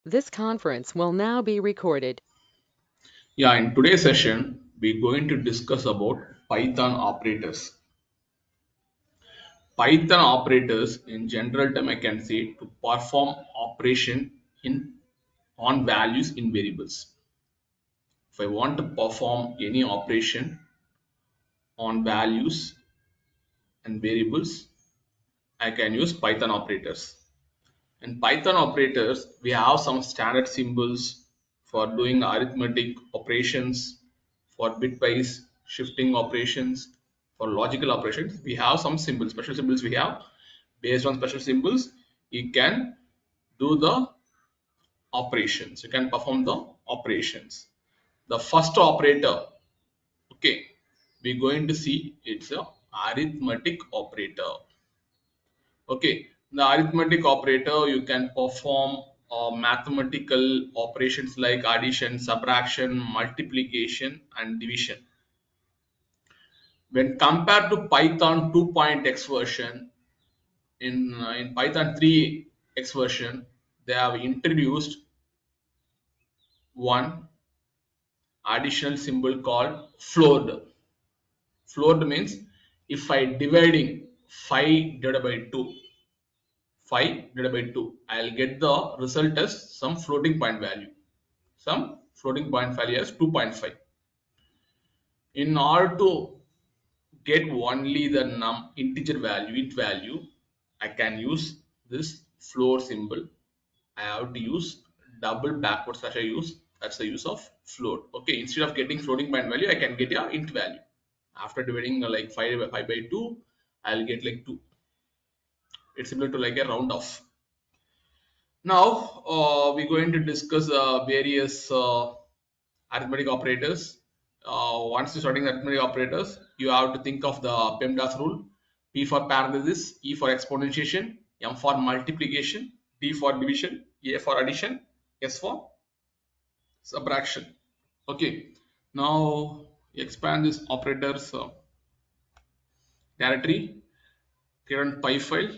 This conference will now be recorded. Yeah, in today's session, we're going to discuss about Python operators. Python operators, in general term, I can say to perform operation in on values in variables. If I want to perform any operation on values and variables, I can use Python operators. In Python operators, we have some standard symbols for doing arithmetic operations, for bitwise shifting operations, for logical operations. We have some symbols, special symbols we have. Based on special symbols, you can do the operations. You can perform the operations. The first operator, okay, we're going to see it's a arithmetic operator. Okay, the arithmetic operator, you can perform mathematical operations like addition, subtraction, multiplication, and division. When compared to Python 2.x version, in Python 3x version, they have introduced one additional symbol called float. Float means if I dividing 5 divided by 2, 5 divided by 2, I'll get the result as some floating point value. Some floating point value as 2.5. In order to get only the integer value, int value, I can use this floor symbol. I have to use double backward slash I use. That's the use of float. Okay, instead of getting floating point value, I can get a int value. After dividing like 5 by 2, I'll get like 2. It's similar to like a round off. Now we're going to discuss various arithmetic operators. Once you're starting arithmetic operators, you have to think of the PEMDAS rule: P for parenthesis, E for exponentiation, M for multiplication, D for division, A for addition, S for subtraction. Okay, now expand this operators directory, create a py file.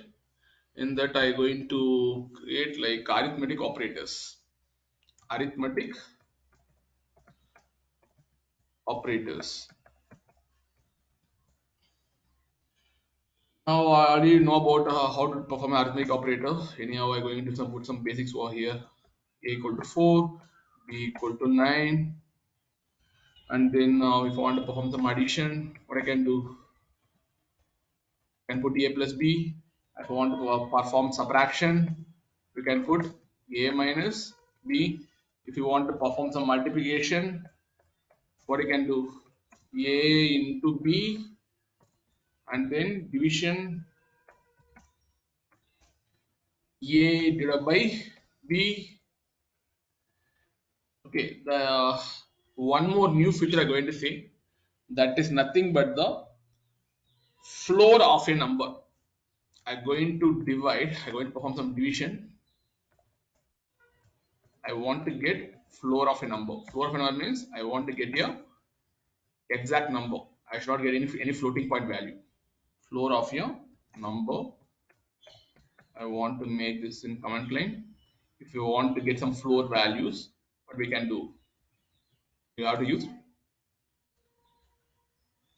In that, I going to create like arithmetic operators. Arithmetic operators. Now, I already know about how to perform an arithmetic operator. Anyhow, I'm going to put some basics over here. A equal to 4, B equal to 9, and then if I want to perform some addition, what I can do? I can put A plus B. If I want to perform subtraction, we can put A minus B. If you want to perform some multiplication, what I can do? A into B, and then division A divided by B. Okay, the one more new feature I'm going to say, that is nothing but the floor of a number. I'm going to divide, I'm going to perform some division. I want to get floor of a number. Floor of a number means I want to get a exact number. I should not get any floating point value. Floor of a number. I want to make this in command line. If you want to get some floor values, what we can do? You have to use,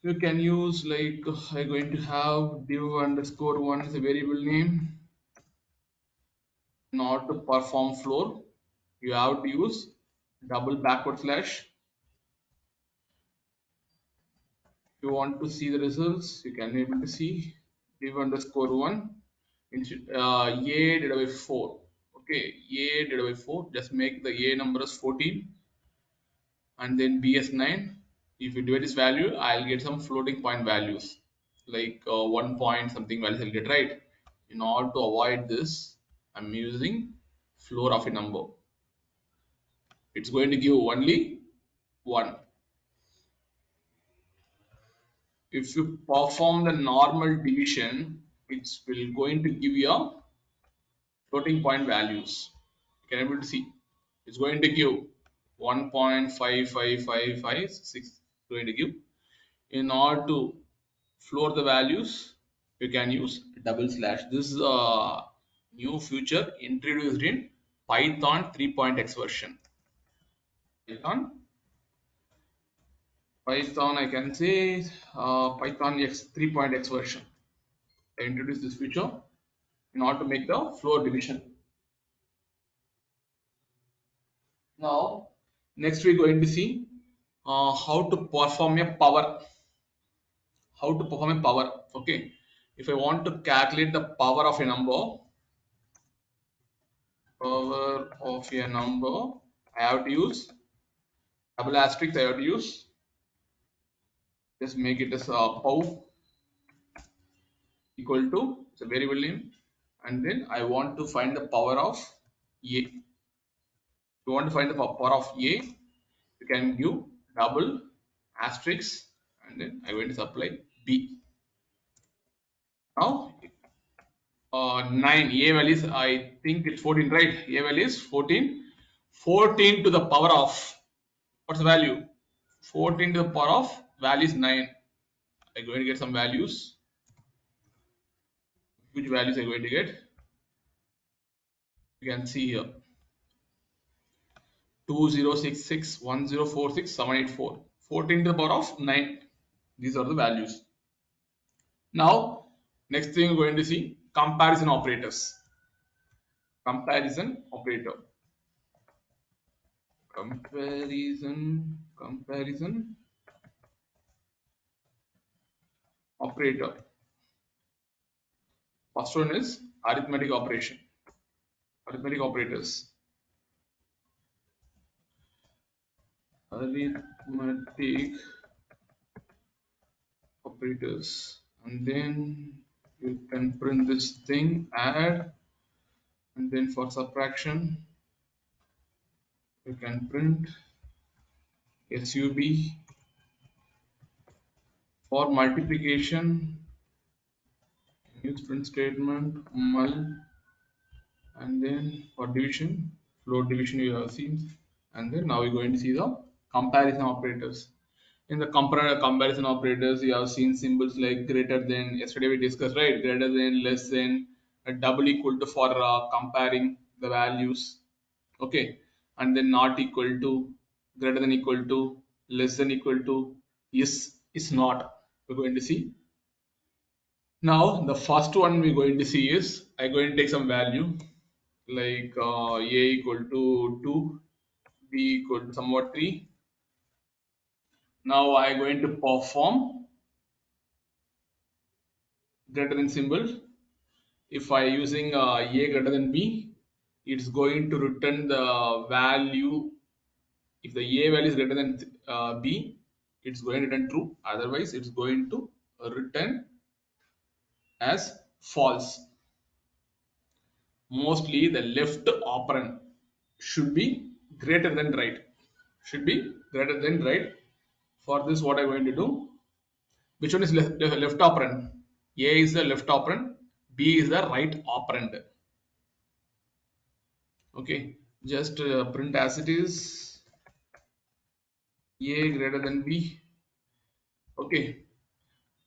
you can use like I'm going to have div underscore one as a variable name. In order to perform floor, you have to use double backward slash. If you want to see the results, you can be able to see div underscore one instead a divided by 4. Okay, a divided by 4. Just make the a number as 14 and then b as 9. If you divide this value, I'll get some floating point values like 1 point something values I'll get, right? In order to avoid this, I'm using floor of a number. It's going to give only 1. If you perform the normal division, it's will going to give you a floating point values. You can able to see it's going to give 1.55556 going to give. In order to floor the values, you can use double slash. This is a new feature introduced in Python 3.x version. Python I can say Python X 3.x version. I introduced this feature in order to make the floor division. Now, next we're going to see how to perform a power. How to perform a power. Okay, if I want to calculate the power of a number, I have to use double asterisk. I have to use just make it as pow equal to it's a variable name, and then I want to find the power of a. If you want to find the power of a, you can give double asterisk, and then I'm going to supply b. Now 9 a value is I think it's 14, right? A value is 14. 14 to the power of what's the value? 14 to the power of value is 9. I'm going to get some values. Which values I'm going to get? You can see here 20661046 14 to the power of 9. These are the values. Now next thing we're going to see comparison operators. Comparison operator. Comparison operator. First one is arithmetic operation. Arithmetic operators. Arithmetic operators. And then you can print this thing, add, and then for subtraction, you can print sub. For multiplication, use print statement, mul, and then for division, float division you have seen, and then now we're going to see the comparison operators. In the comparison operators, you have seen symbols like greater than. Yesterday we discussed, right? Greater than, less than, double equal to for comparing the values. Okay, and then not equal to, greater than equal to, less than equal to, is not. We're going to see. Now the first one we're going to see is I'm going to take some value like a equal to 2, b equal to somewhat 3. Now I'm going to perform greater than symbol. If I using a greater than b, it's going to return the value. If the a value is greater than b, it's going to return true. Otherwise, it's going to return as false. Mostly the left operand should be greater than right. Should be greater than right. For this, what I'm going to do? Which one is left operand? A is the left operand. B is the right operand. Okay, just print as it is. A greater than B. Okay,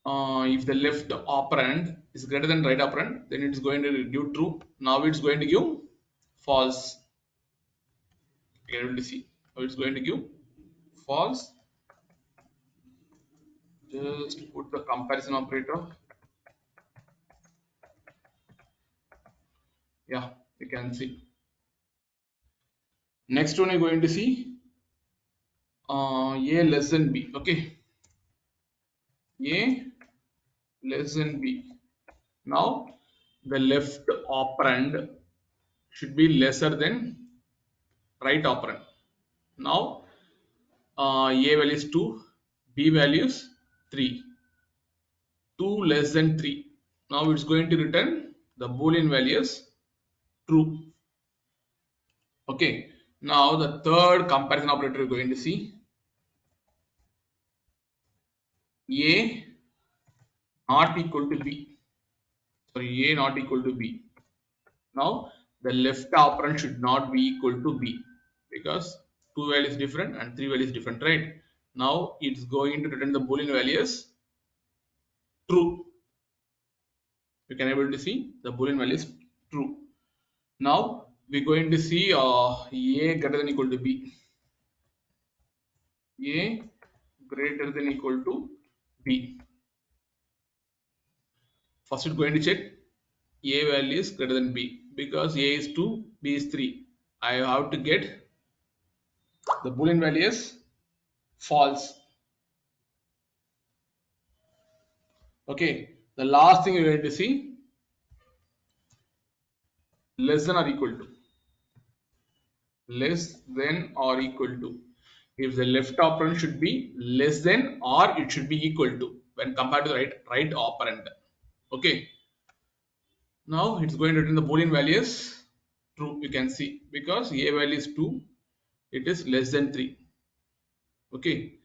if the left operand is greater than right operand, then it's going to give true. Now it's going to give false. You're able to see how it's going to give false. Just put the comparison operator. Yeah, you can see. Next one you're going to see A less than B. Okay, A less than B. Now the left operand should be lesser than right operand. Now A value is 2, B value is 3. 2 less than 3. Now it's going to return the boolean value as true. Okay. Now the third comparison operator we're going to see A not equal to B. Sorry, A not equal to B. Now the left operand should not be equal to B because 2 values different and 3 values different, right? Now it's going to return the boolean value as true. You can able to see the boolean value is true. Now we're going to see A greater than equal to B. A greater than equal to B. First, we're going to check A value is greater than B because A is 2, B is 3. I have to get the Boolean value is false. Okay, the last thing we're going to see less than or equal to. Less than or equal to. If the left operand should be less than or it should be equal to when compared to the right operand. Okay, now it's going to return the Boolean value is true. You can see because A value is 2, it is less than 3. Okay,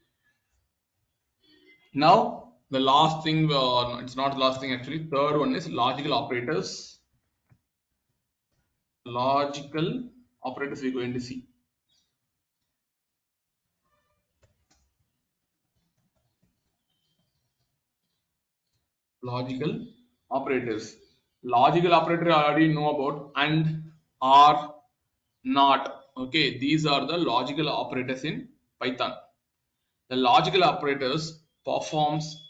now the last thing, it's not the last thing actually. Third one is logical operators. Logical operators we're going to see. Logical operators. Logical operator I already know about and, are, not. Okay, these are the logical operators in Python. The logical operators performs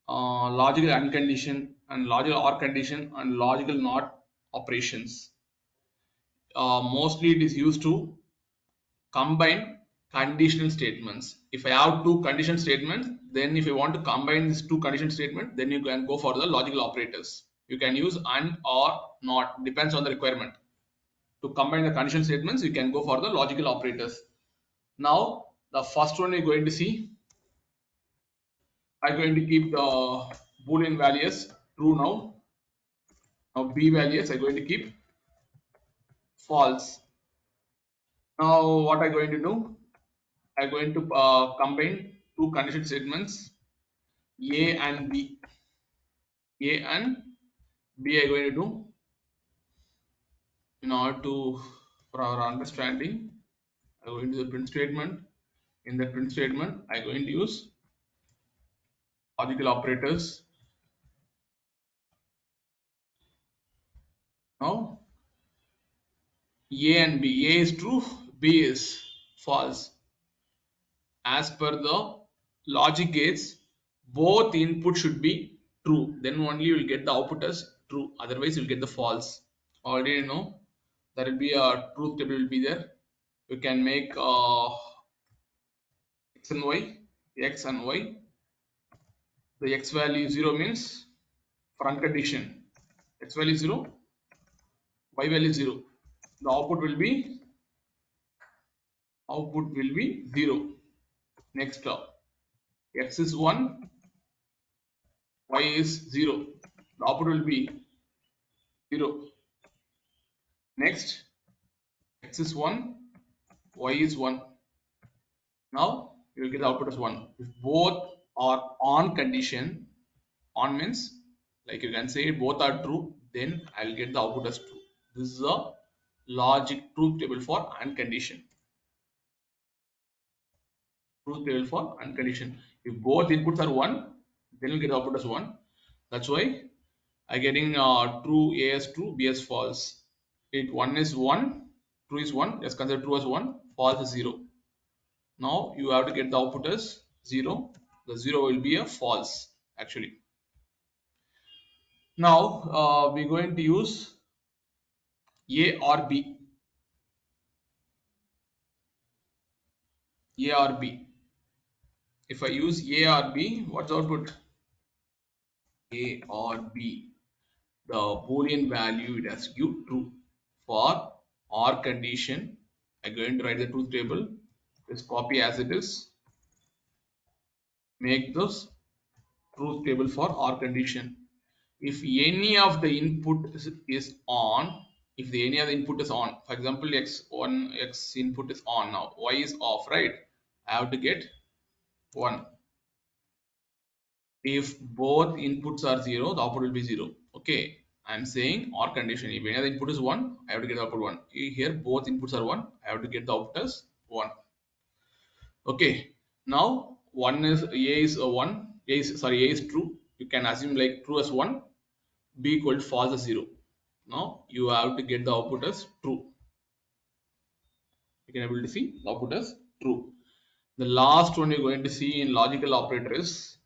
logical uncondition and logical or condition and logical not operations. Mostly it is used to combine conditional statements. If I have two condition statements, then if you want to combine these two condition statements, then you can go for the logical operators. You can use and, or, not, depends on the requirement. To combine the condition statements, you can go for the logical operators. Now, the first one we're going to see, I'm going to keep the Boolean values true now. Now, B values I'm going to keep false. Now, what I'm going to do, I'm going to combine two condition statements A and B. A and B are going to do in order to for our understanding. I'm going to the print statement. In the print statement, I'm going to use logical operators. Now A and B. A is true, B is false. As per the logic gates, both input should be true. Then only you will get the output as true. Otherwise, you will get the false. Already you know there will be a truth table will be there. You can make x and y, x and y. The x value 0 means front condition. X value 0, y value 0. The output will be 0. Next term. X is 1, y is 0. The output will be 0. Next, x is 1, y is 1. Now you will get the output as 1. If both are on condition, on means like you can say both are true, then I will get the output as true. This is a logic truth table for and condition. Truth table for and condition. If both inputs are 1, then you get the output as 1. That's why I getting true A as true, B as false. It 1 is 1, true is 1, let's consider true as 1, false is 0. Now you have to get the output as 0. The 0 will be a false actually. Now we're going to use A or B. A or B. If I use A or B, what's the output? A or B. The Boolean value it has to give true. For or condition, I'm going to write the truth table. Just copy as it is. Make this truth table for or condition. If any of the input is on, if the any other input is on, for example x1 x input is on, now y is off, right? I have to get 1. If both inputs are 0, the output will be 0. Okay, I'm saying or condition, if any other input is 1, I have to get the output 1. Here both inputs are 1, I have to get the output as 1. Okay, now 1 is A is a 1, A is true. You can assume like true as 1, B equal to false as 0. Now you have to get the output as true. You can able to see the output as true. The last one you're going to see in logical operator is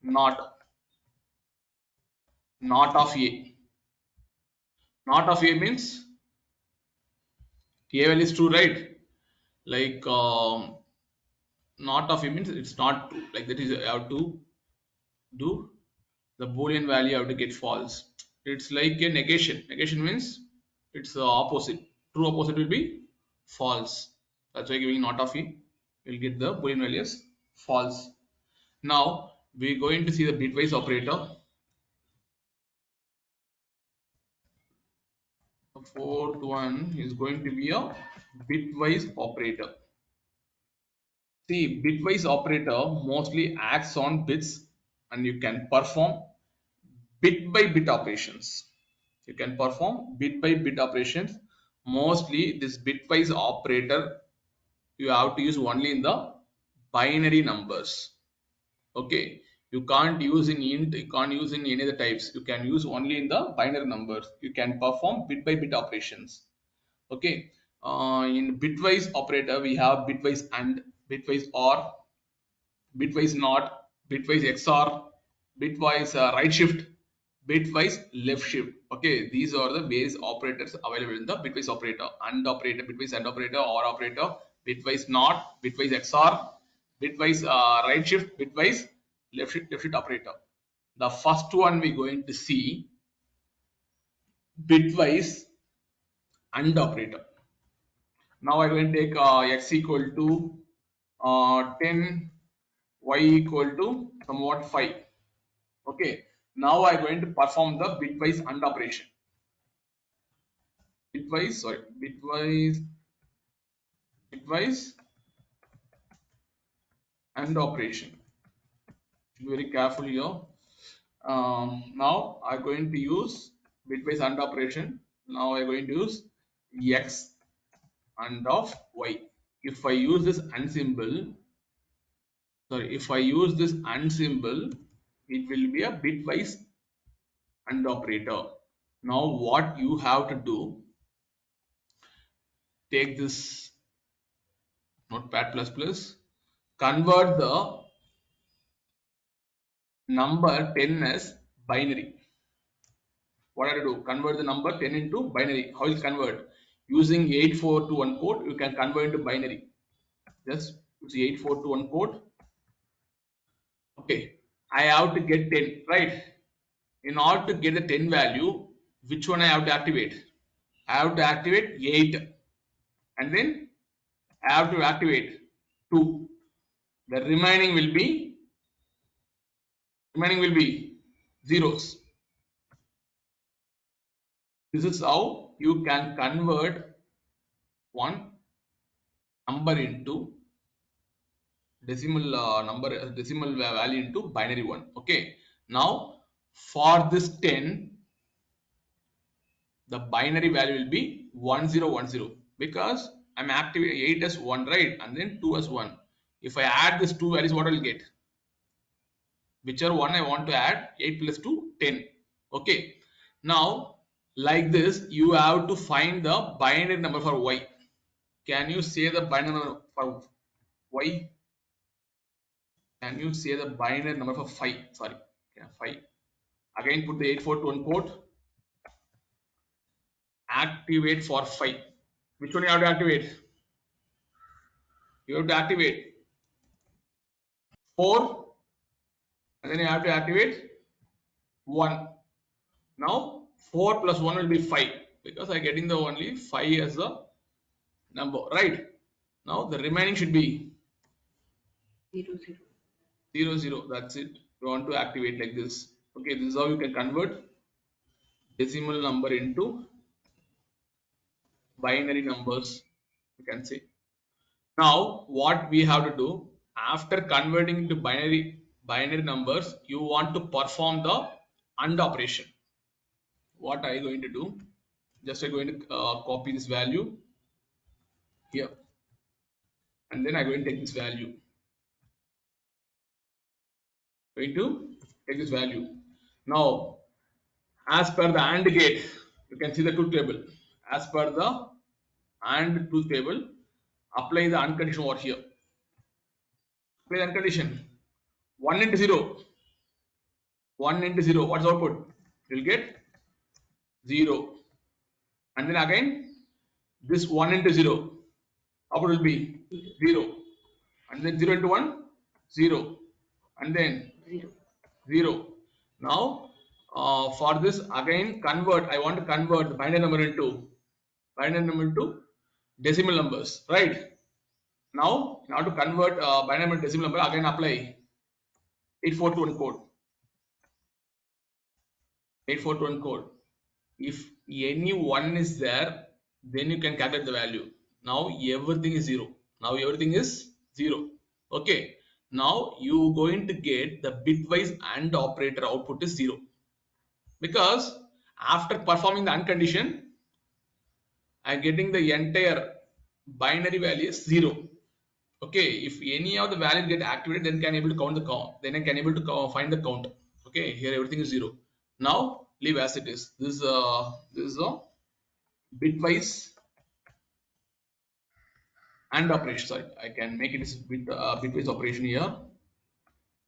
not. Not of A. Not of A means A value is true, right? Like not of A means it's not true. Like that is you have to do the boolean value you have to get false. It's like a negation. Negation means it's the opposite. True opposite will be false. That's why giving not of A will get the boolean value as false. Now we're going to see the bitwise operator. The fourth one is going to be a bitwise operator. See, bitwise operator mostly acts on bits and you can perform bit by bit operations. You can perform bit by bit operations. Mostly this bitwise operator you have to use only in the binary numbers. Okay, you can't use in int, you can't use in any other types. You can use only in the binary numbers. You can perform bit by bit operations. Okay, in bitwise operator we have bitwise and, bitwise or, bitwise not, bitwise XOR, bitwise right shift, bitwise left shift. Okay, these are the various operators available in the bitwise operator. And operator, bitwise and operator, or operator, bitwise not, bitwise XOR, bitwise right shift, bitwise left shift operator. The first one we're going to see bitwise and operator. Now I'm going to take x equal to 10, y equal to somewhat 5. Okay, now I'm going to perform the bitwise AND operation. Bitwise AND operation. Be very careful here. Now I'm going to use bitwise AND operation. Now I'm going to use x and of y. If I use this AND symbol, if I use this AND symbol, it will be a bitwise AND operator. Now what you have to do, take this notepad plus plus, convert the number 10 as binary. What I do? Convert the number 10 into binary. How is convert? Using 8421 code, you can convert into binary. Just use 8421 code. Okay, I have to get 10, right? In order to get the 10 value, which one I have to activate? I have to activate 8, and then I have to activate 2. The remaining will be zeros. This is how you can convert one number into decimal value into binary one. Okay, now for this 10, the binary value will be 1010, because I'm activating 8 as 1, right, and then 2 as 1. If I add these two values, what I will get? Whichever one I want to add, 8 plus 2, 10. Okay, now like this you have to find the binary number for y. Can you say the binary number for y? Can you say the binary number for 5? Sorry, yeah, 5. Again, put the 8421 code. Activate for 5. Which one you have to activate? You have to activate 4, and then you have to activate 1. Now 4 plus 1 will be 5, because I am getting the only 5 as the number, right? Now the remaining should be 0 0. That's it. You want to activate like this. Okay, this is how you can convert decimal number into binary numbers, you can say. Now what we have to do, after converting into binary numbers, you want to perform the AND operation. What are you going to do? Just I'm going to copy this value here, and then I'm going to take this value. Going to take this value. Now, as per the AND gate, you can see the truth table. As per the AND truth table, Apply the unconditional over here. Apply the uncondition. 1 into 0. 1 into 0. What's output? You'll get 0. And then again, this 1 into 0. Output will be 0. And then 0 into 1, 0. And then 0. Now, for this again convert, I want to convert the binary number into decimal numbers, right? Now, in order to convert binary number to decimal number, again apply 841 code. 841 code. If any one is there, then you can calculate the value. Now everything is 0. Now everything is 0. Okay. Now you going to get the bitwise AND operator output is 0, because after performing the uncondition, I'm getting the entire binary value is 0. Okay, if any of the values get activated, then can able to count the count. Then I can able to find the count. Okay, here everything is 0. Now leave as it is. This is a bitwise and operation. Sorry, I can make it as bitwise operation here.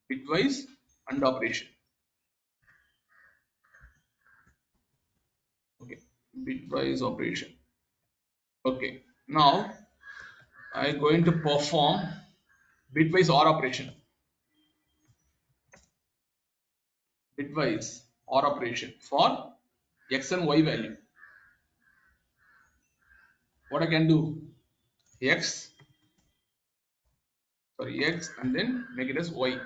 Bitwise and operation. Okay, bitwise operation. Okay, now I'm going to perform bitwise OR operation. Bitwise OR operation for x and y value. What I can do? X, sorry, x, and then make it as y.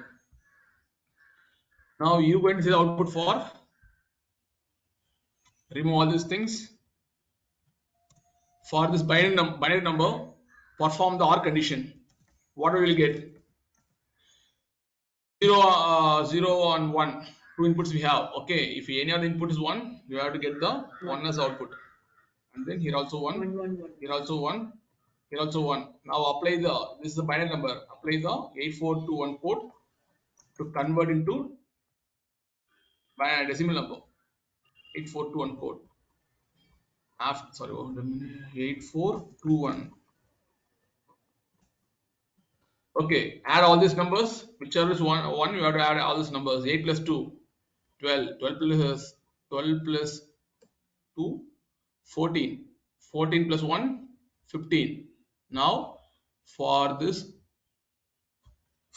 Now you're going to see the output for remove all these things. For this binary number, perform the OR condition. What we will get? 0 and 1. Two inputs we have. Okay, if any other input is 1, you have to get the 1 as output. And then here also 1, here also 1, here also 1. Now apply this is the binary number. Apply the 8421 code to convert into decimal number. 8421 code. After, sorry, 8421. Okay, add all these numbers. Whichever is one, you have to add all these numbers. 8 plus 2, 12. 12 plus 2, 14. 14 plus 1, 15. Now, for this,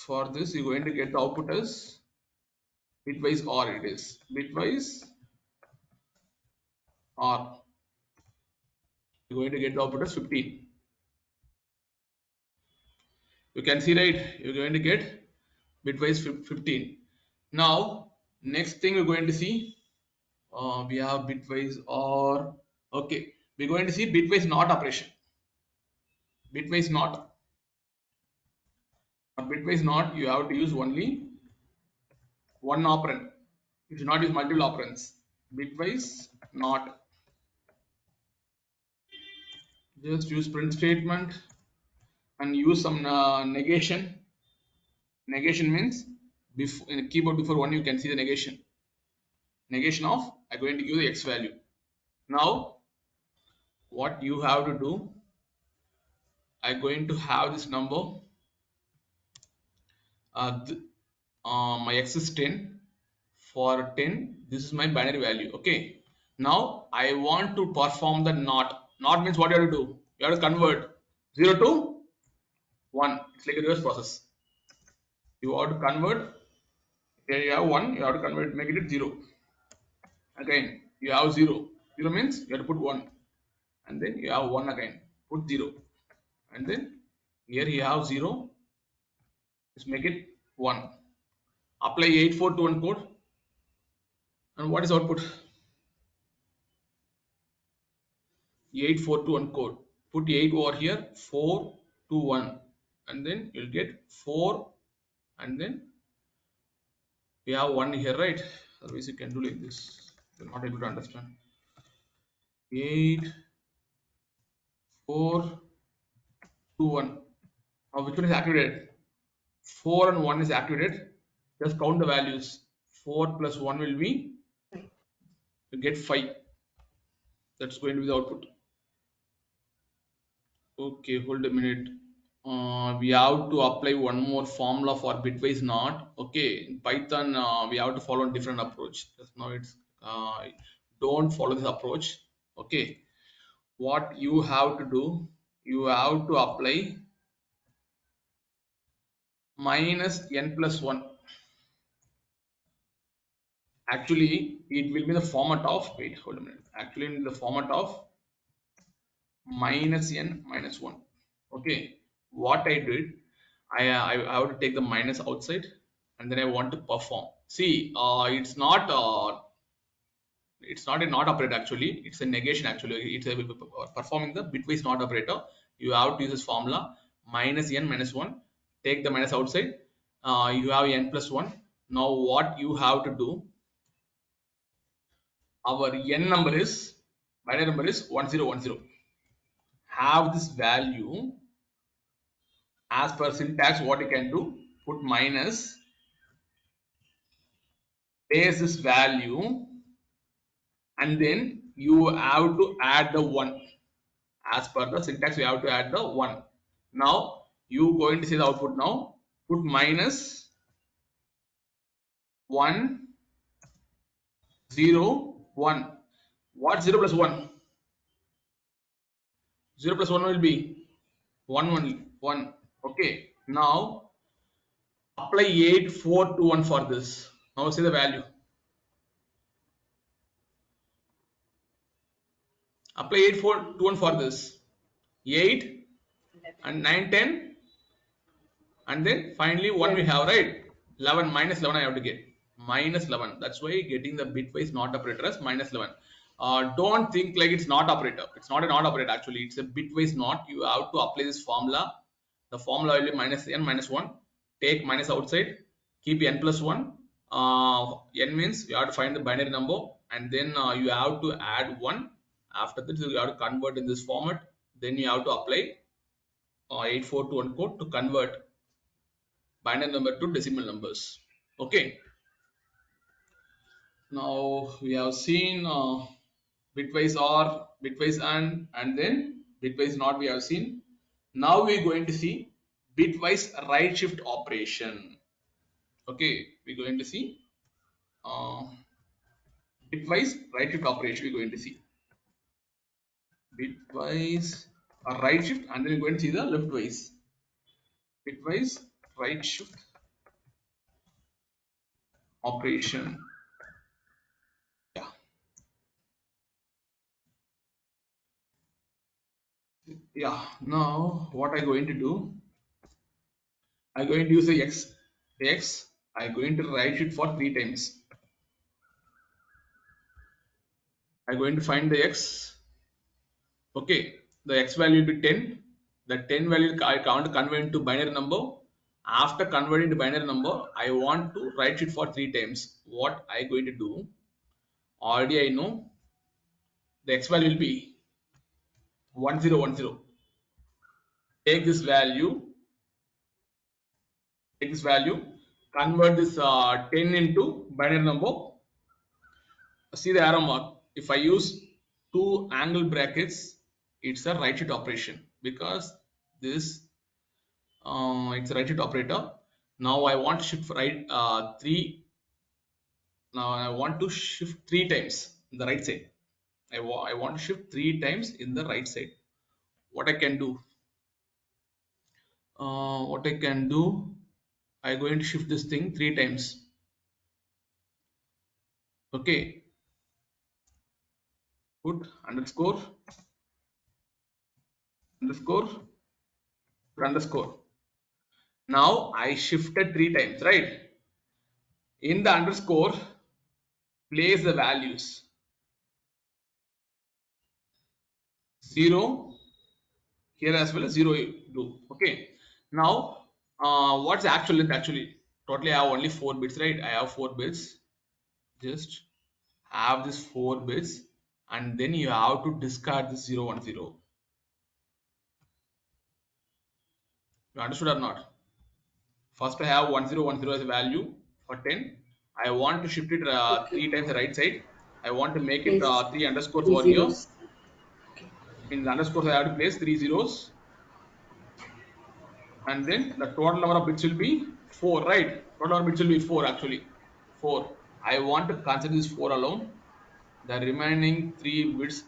you're going to get the output as bitwise OR. It is bitwise OR. You're going to get the output as 15. You can see, right? You're going to get bitwise 15. Now, next thing we're going to see, we have bitwise OR. Okay, we're going to see bitwise NOT operation. Bitwise NOT. For bitwise NOT, you have to use only one operand. You should not use multiple operands. Bitwise NOT. Just use print statement and use some negation. Negation means before, in the keyboard before 1 you can see the negation. Negation of I'm going to give the x value. Now what you have to do, I'm going to have this number. My x is 10. For 10, this is my binary value. Okay. Now I want to perform the NOT. NOT means what you have to do? You have to convert 0 to 1. It's like a reverse process. You have to convert. Here you have 1. You have to convert, make it 0. Again, you have 0. 0 means you have to put 1. And then you have 1 again. Put 0. And then here you have 0. Just make it 1. Apply 8421 code. And what is output? 8421 code. Put 8 over here, 4, 2, 1. And then you'll get 4. And then we have 1 here, right? Otherwise, you can do like this. You're not able to understand. 8, 4, 2, 1. Now, which one is activated? 4 and 1 is activated. Just count the values. 4 plus 1 will be, you get 5. That's going to be the output. Okay, hold a minute. We have to apply one more formula for bitwise not. Okay, in Python we have to follow a different approach. Just now it's don't follow this approach. Okay, what you have to do, you have to apply minus n plus 1. Actually, it will be the format of, wait, hold a minute. Actually, in the format of minus n minus 1. Okay, what I did, I have to take the minus outside and then I want to perform. See, it's not a not operator actually, it's a negation actually. It's a performing the bitwise not operator. You have to use this formula minus n minus 1, take the minus outside, you have n plus 1. Now what you have to do, our n number is, binary number is 1010, have this value as per syntax. What you can do, put minus, paste this value, and then you have to add the 1. As per the syntax you have to add the 1. Now you going to see the output. Now put minus 1 0 1. What 0 plus 1? 0 plus 1 will be 1 1 1. Okay, now apply 8 4 2 1 for this. Now see the value, apply 8 4 2 1 for this. 8 and 9 10, and then finally 1 Yeah. we have, right? 11 minus 11 I have to get minus 11. That's why getting the bitwise not operator as minus 11. Don't think like it's not operator. It's not a not operator actually, it's a bitwise not. You have to apply this formula. The formula will be minus n minus 1, take minus outside, keep n plus 1. N means you have to find the binary number, and then you have to add 1. After that you have to convert in this format. Then you have to apply 8421 code to convert binary number to decimal numbers. Okay, now we have seen bitwise or, bitwise and then bitwise not we have seen. Now we're going to see bitwise right shift operation. Okay, we're going to see uh, bitwise right shift operation. We're going to see bitwise right shift, and then we're going to see the leftwise. Bitwise right shift operation. Yeah, yeah. Now what I'm going to do, I'm going to use the x. I'm going to write it for 3 times. I'm going to find the x. Okay, the x value will be 10. The 10 value I can't convert into binary number. After converting to binary number, I want to write it for 3 times. What I going to do? Already I know the x value will be 1010. Take this value, take this value, convert this 10 into binary number. See the arrow mark. If I use two angle brackets, it's a right shift operation because this it's a right shift operator. Now I want to shift right 3. Now I want to shift 3 times in the right side. I want to shift 3 times in the right side. What I can do? What I can do? I'm going to shift this thing 3 times. Okay, put underscore underscore underscore. Now I shifted 3 times, right? In the underscore, place the values 0 here as well as 0 you do. Okay, now what's the actual length? Actually totally I have only 4 bits, right? I have 4 bits. Just have this 4 bits, and then you have to discard this 010. You understood or not? First I have 1010 as a value for 10. I want to shift it Okay. 3 times the right side. I want to make it Place 3 underscores three over here. zeros. Okay. In the underscores I have to place 3 zeros. and then the total number of bits will be 4, right? Total number of bits will be 4 actually. 4. I want to consider this 4 alone. The remaining 3 bits,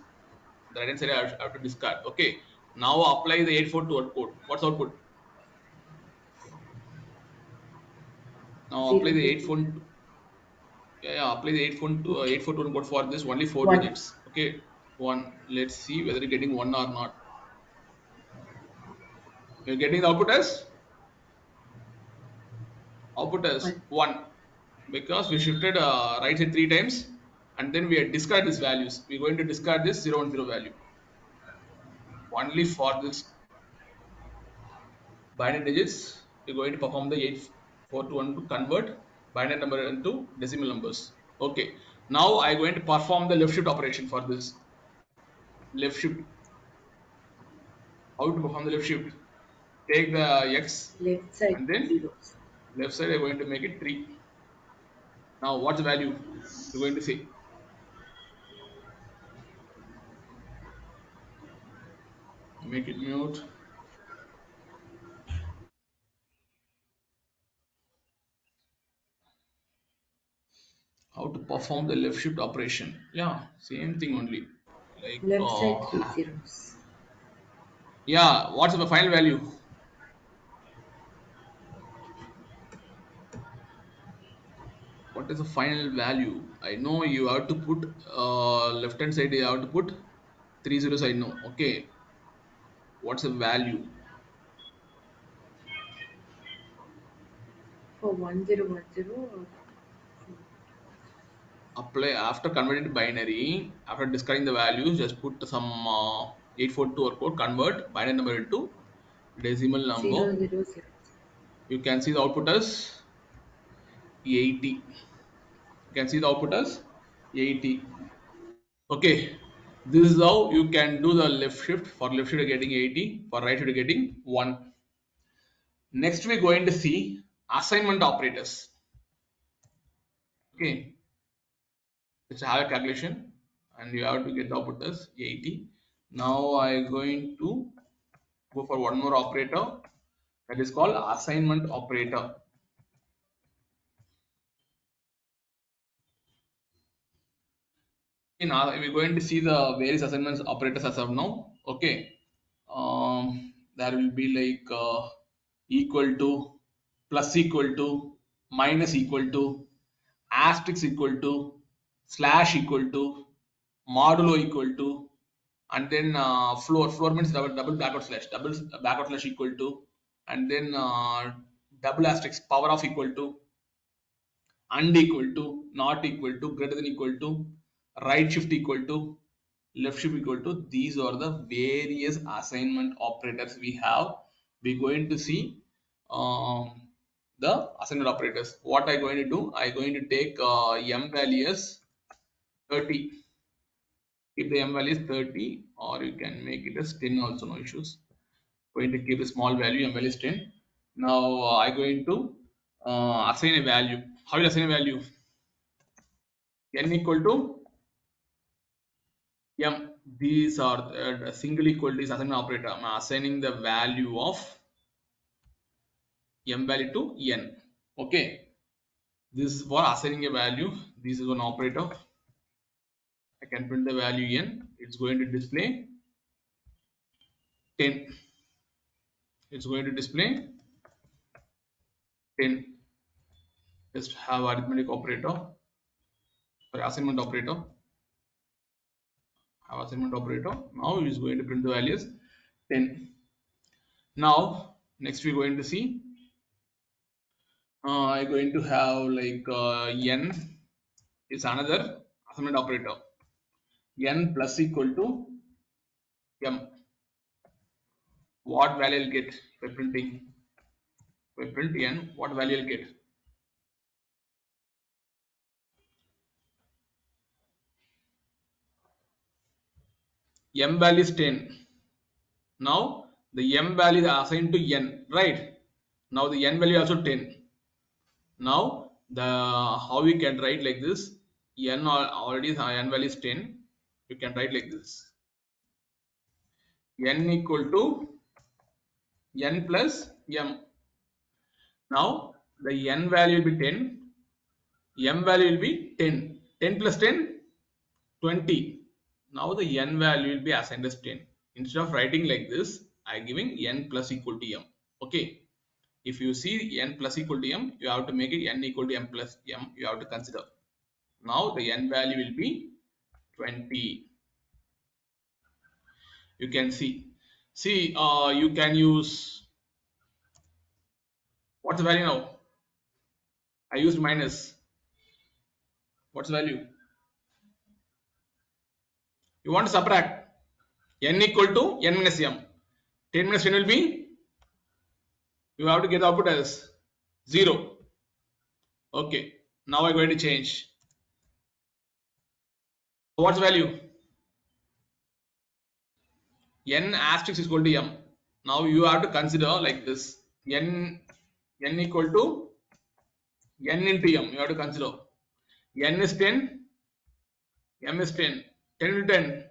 the right hand side I have to discard. Okay. Now apply the 842 output. What's output? Now apply Zero, the zero, 842. Yeah, yeah, apply the 842, okay. 842 code for this only 4 One. digits. Okay. 1. Let's see whether you're getting 1 or not. You're getting the output as One. 1 because we shifted right side 3 times and then we had discard these values. We're going to discard this 0 and 0 value only for this binary digits. We're going to perform the 8421 to convert binary number into decimal numbers. Okay, now I'm going to perform the left shift operation for this left shift. How to perform the left shift? Take the x Left side and then zeros. left side I'm going to make it 3. Now what's the value you're going to say? Make it mute. How to perform the left shift operation? Yeah, same thing only. Like, Left side three zeros. yeah, what's the final value? What is the final value? I know you have to put left hand side, you have to put 3 zeros. I know. Okay, what's the value? For 1010. Apply after converting to binary, after discarding the values, just put some 842 or code, convert binary number into decimal number. 000. You can see the output as 80. You can see the output as 80. Okay, this is how you can do the left shift. For left shift, you're getting 80. For right shift, you're getting 1. Next, we're going to see assignment operators. Okay, let's have a calculation and you have to get the output as 80. Now, I'm going to go for one more operator that is called assignment operator. We're going to see the various assignments operators as of now. Okay, there will be like equal to, plus equal to, minus equal to, asterisk equal to, slash equal to, modulo equal to, and then floor means double backward slash, double backward slash equal to, and then double asterisk power of equal to, and equal to, not equal to, greater than equal to, right shift equal to, left shift equal to. These are the various assignment operators we have. We're going to see the assignment operators. What I'm going to do, I'm going to take m value as 30. Keep the m value is 30, or you can make it as 10 also, no issues. Going to keep a small value, m value is 10. Now I'm going to assign a value. How will I assign a value? N equal to m. These are single equal to is assignment operator. I'm assigning the value of m value to n. Okay, this is for assigning a value. This is an operator. I can print the value n. It's going to display 10. It's going to display 10. Just have arithmetic operator or assignment operator. Have assignment operator. Now it is going to print the values 10. Now next we're going to see I'm going to have like n is another assignment operator. N plus equal to m. What value I'll get by printing? By print n, what value I'll get? M value is 10. Now the m value is assigned to n, right? Now the n value also 10. Now the how we can write like this? N already n value is 10. You can write like this: n equal to n plus m. Now the n value will be 10, m value will be 10. 10 plus 10, 20. Now the n value will be assigned as 10. Instead of writing like this, I am giving n plus equal to m. Okay. If you see n plus equal to m, you have to make it n equal to m plus m. You have to consider. Now the n value will be 20. You can see. See, you can use, what's the value now? I used minus. What's the value? You want to subtract. N equal to n minus m. 10 minus 10 will be, you have to get the output as 0. Okay. Now I'm going to change. What's the value? N asterisk is equal to m. Now you have to consider like this. N equal to n into m. You have to consider. N is 10, m is 10. 10 into 10,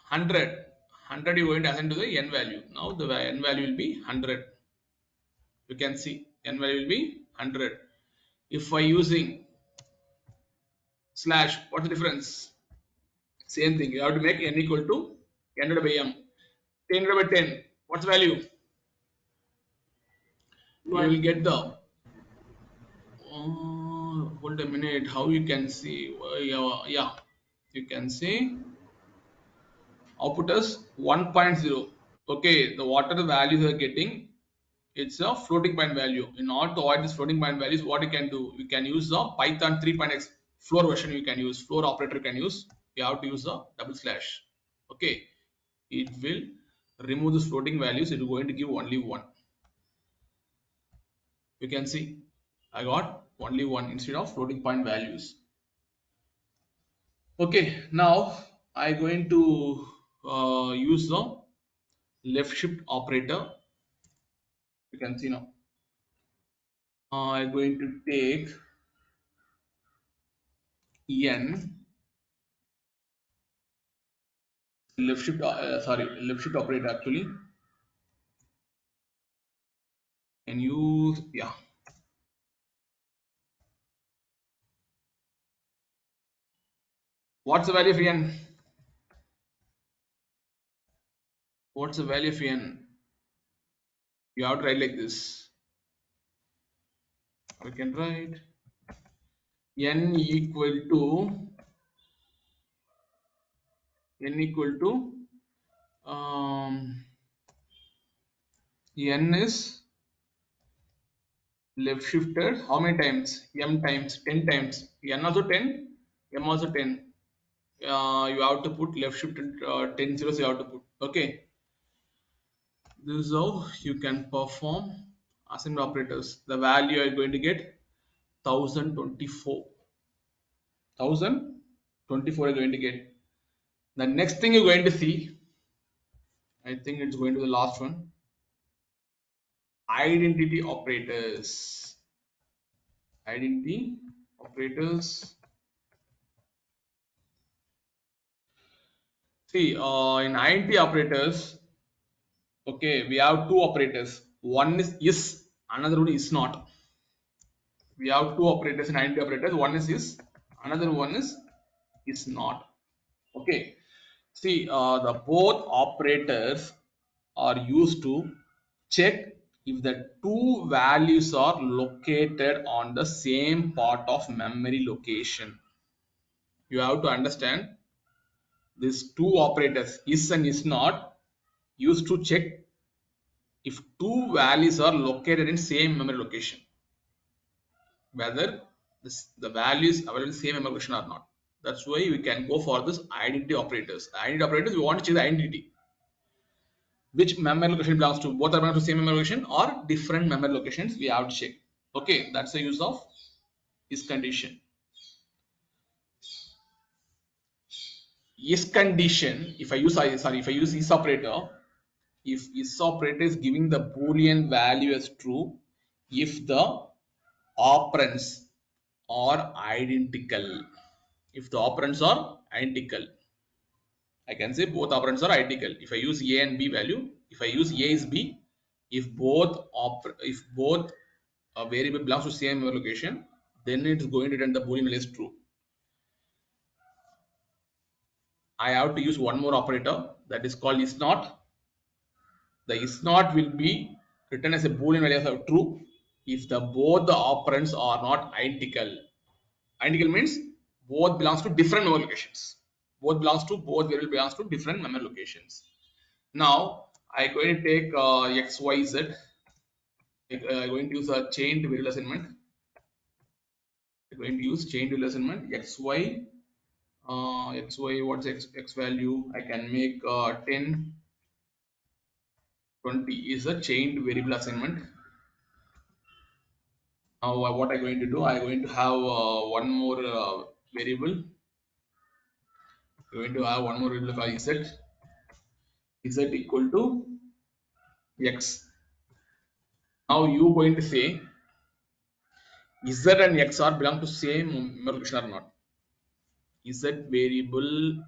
100. 100 you are going to assign to the n value. Now the n value will be 100. You can see n value will be 100. If I using slash, what's the difference? Same thing. You have to make n equal to n divided by m. 10 divided by 10. What's the value? You will 1. get the, hold a minute, how you can see, yeah, you can see output as 1.0. Okay, the what are the values you are getting? It's a floating point value. In order to avoid this floating point values, what you can do, you can use the Python 3.x floor version. You can use floor operator, you can use, you have to use a double slash. Okay, it will remove this floating values. It is going to give only one. You can see I got only one instead of floating point values. Okay, now I'm going to use the left shift operator. You can see now. I'm going to take n left shift operator actually, and use, yeah. What's the value of n? What's the value of n? You have to write like this. We can write n equal to n equal to um, n is left shifted how many times? M times, 10 times. N also 10, m also 10. You have to put left shifted 10 zeros you have to put. Okay, this is how you can perform assembly operators. The value you are going to get 1024. 1024 are going to get. The next thing you're going to see, I think it's going to the last one, identity operators. Identity operators. See, in identity operators, okay, we have two operators. One is, another one is not. We have two operators in identity operators. One is, another one is not. Okay. See, the both operators are used to check if the two values are located on the same part of memory location. You have to understand these two operators is and is not used to check if two values are located in same memory location, whether the values available in same memory location or not. That's why we can go for this identity operators. Identity operators, we want to check the identity. Which memory location belongs to, both are belong to same memory location or different memory locations, we have to check. Okay, that's the use of is condition. Is condition, if I use is operator, if is operator is giving the boolean value as true if the operands are identical. If the operands are identical, I can say both operands are identical. If I use a and b value, if I use a is b, If both variable belongs to same memory location, then it's going to return the boolean value as true. I have to use one more operator that is called is not. The is not will be written as a boolean value of true if the both the operands are not identical. Identical means both belongs to different memory locations. Both variable belongs to different memory locations. Now I'm going to take x, y, z. I'm going to use a chained variable assignment. I'm going to use chained variable assignment x, y. X, y. What's x value? I can make 10, 20 is a chained variable assignment. Now what I'm going to do? I'm going to have one more variable. We're going to have one more variable called z. Z equal to x. Now you going to say z and x are belong to same memory location or not? Z variable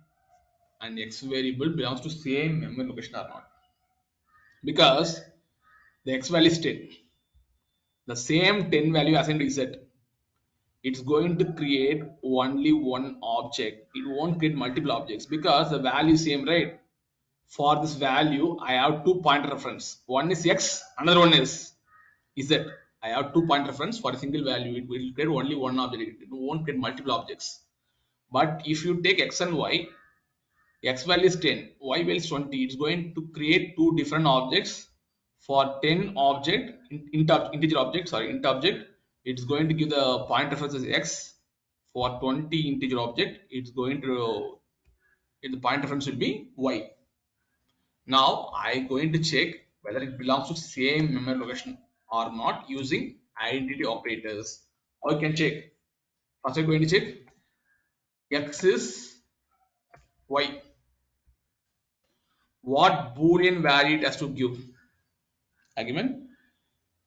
and x variable belongs to same memory location or not? Because the x value is 10. The same 10 value assigned to z. It's going to create only one object. It won't create multiple objects because the value is same, right? For this value, I have two point reference. One is x, another one is z. I have two point reference for a single value. It will create only one object. It won't create multiple objects. But if you take x and y, x value is 10, y value is 20. It's going to create two different objects. For 10 object, integer object, int object, it's going to give the point reference as x. For 20 integer object, it's going to, the point reference will be y. Now I'm going to check whether it belongs to same memory location or not using identity operators. How you can check? First I'm going to check x is y. What boolean value it has to give? Again,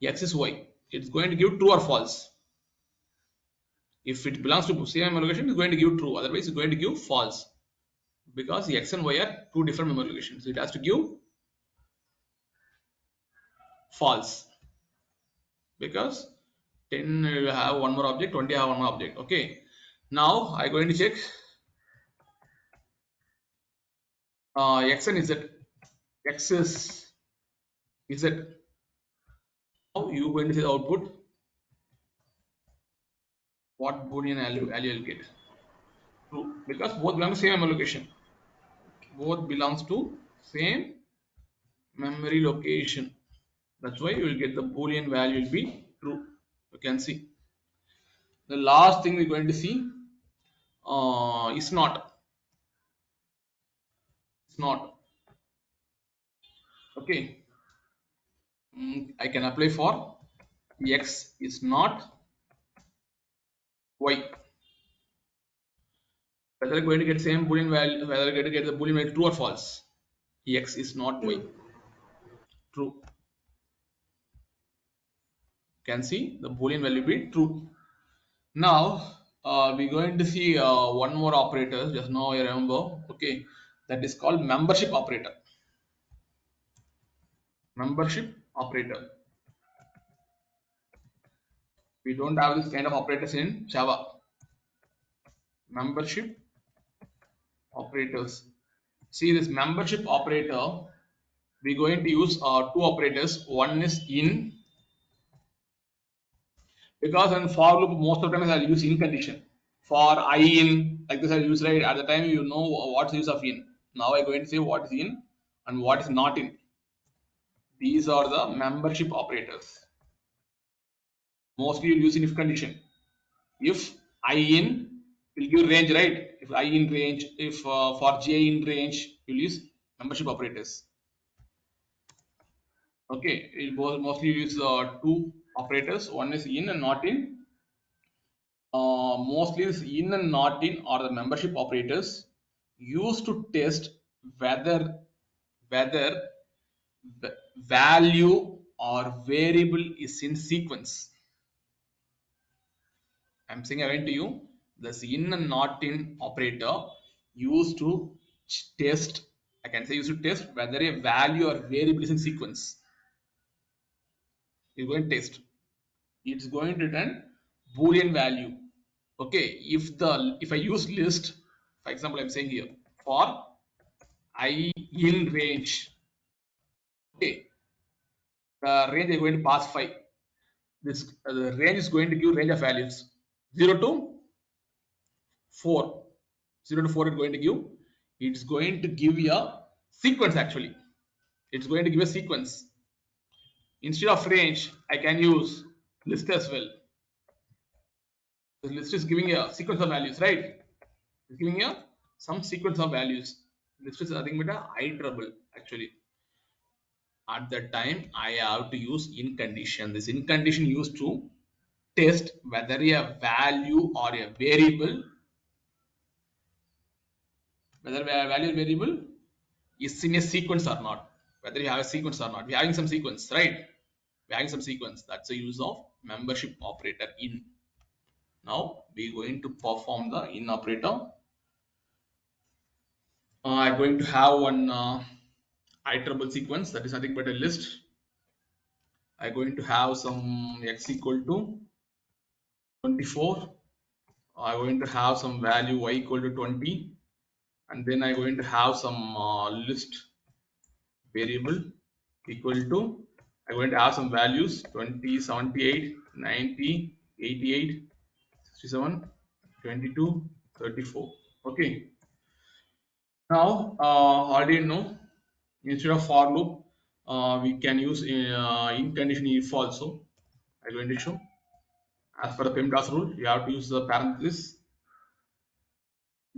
x is y. It's going to give true or false. If it belongs to same memory location, it's going to give true. Otherwise, it's going to give false. Because x and y are two different memory locations. So it has to give false. Because 10 will have one more object, 20 have one more object. Okay. Now I'm going to check x and z. X is z. Now you going to see the output. What boolean value will get? True. Because both belong to same memory location. Both belongs to same memory location. That's why you will get the boolean value will be true. You can see. The last thing we're going to see is not. It's not. Okay. I can apply for x is not y. Whether I'm going to get same boolean value, whether I'm going to get the boolean value true or false. X is not y. True. True. Can see the boolean value be true. Now we're going to see one more operator. Just now I remember. Okay, that is called membership operator. Membership operator. We don't have this kind of operators in Java. Membership operators. See this membership operator. We're going to use two operators. One is in, because in for loop most of the time I'll use in condition. For I in, like this I'll use, right? At the time you know what's the use of in. Now I'm going to say what is in and what is not in. These are the membership operators. Mostly you'll use in if condition. If I in will give range, right? If I in range, if for j in range, you'll use membership operators. Okay, it mostly use two operators. One is in and not in. Mostly this in and not in are the membership operators used to test whether whether value or variable is in sequence. I'm saying again to you, this in and not in operator used to test, I can say used to test whether a value or variable is in sequence. It's going to test. It's going to return boolean value. Okay, if I use list, for example, I'm saying here for I in range. Okay, the range is going to pass 5. This the range is going to give range of values 0 to 4. 0 to 4 is going to give. It's going to give you a sequence actually. It's going to give a sequence. Instead of range, I can use list as well. The list is giving a sequence of values, right? It's giving you some sequence of values. List is nothing but a iterable actually. At that time, I have to use in condition. This in condition used to test whether a value or a variable, whether a value or variable is in a sequence or not. Whether you have a sequence or not. We're having some sequence, right? We're having some sequence. That's the use of membership operator in. Now we're going to perform the in operator. I'm going to have one iterable sequence that is nothing but a list. I'm going to have some x equal to 24. I'm going to have some value y equal to 20, and then I'm going to have some list variable equal to, I'm going to have some values 20, 78, 90, 88, 67, 22, 34. Okay. Now, already know, instead of for loop, we can use in condition if also. I'm going to show. As per the PEMDAS rule, you have to use the parenthesis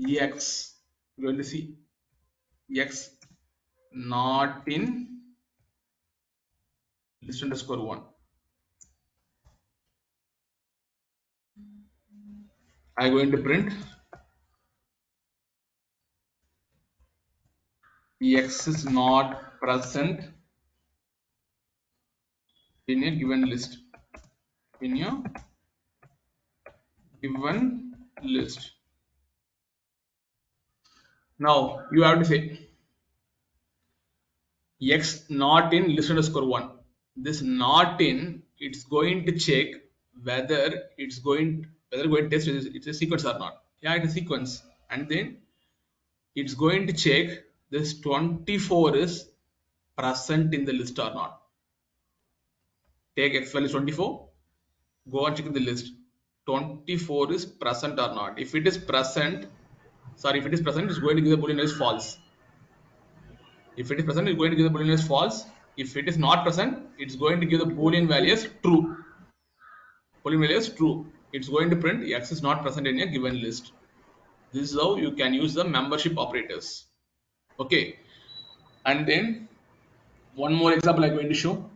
x. You're going to see x not in list underscore 1. I'm going to print x is not present in a given list. In a given list. Now you have to say x not in list underscore 1. This not in, it's going to check whether it's going to test it's a sequence or not. Yeah, it's a sequence, and then it's going to check this 24 is present in the list or not. Take x value 24, go and check in the list. 24 is present or not. If it is present, if it is present, it's going to give the boolean as false. If it is present, it's going to give the boolean as false. If it is not present, it's going to give the boolean value as true. Boolean value as true. It's going to print x is not present in a given list. This is how you can use the membership operators. Okay, and then one more example I'm going to show.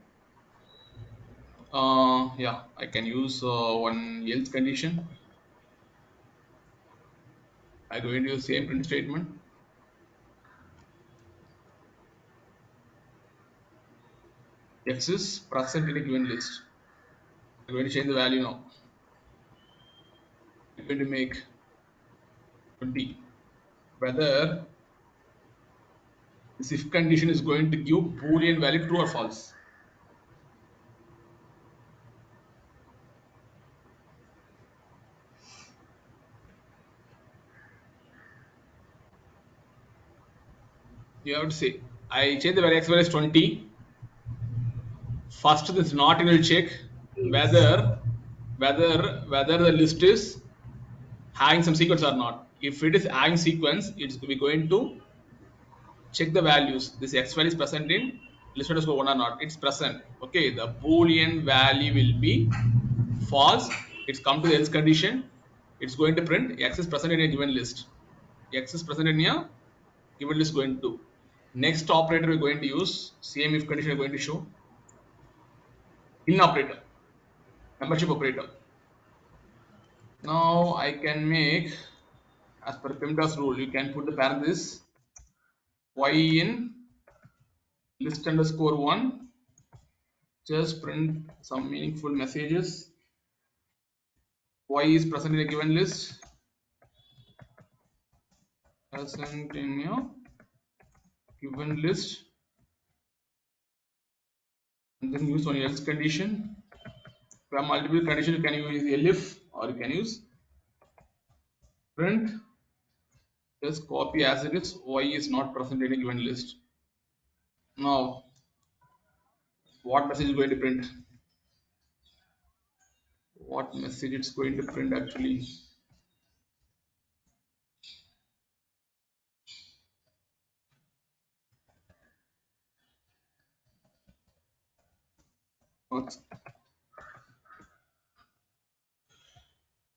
Yeah, I can use one else condition. I'm going to use same print statement. X is present in a given list. I'm going to change the value now. I'm going to make 20. Whether this if condition is going to give boolean value true or false. You have to say I change the value x value is 20. First, this not in will check Yes. whether the list is having some sequence or not. If it is having sequence, it's we going to check the values. This x value is present in list underscore 1 or not. It's present. Okay, the boolean value will be false. It's come to the else condition. It's going to print x is present in a given list. X is present in a given list going to. Next operator we're going to use, same if condition we're going to show. In operator, membership operator. Now I can make, as per PEMDAS rule, you can put the parenthesis y in list underscore 1. Just print some meaningful messages. Y is present in a given list. Present in a given list. and then use one else condition. From multiple condition, you can use elif or you can use print. Just copy as it is. Y is not present in a given list. Now, what message is going to print? What message it's going to print actually? What's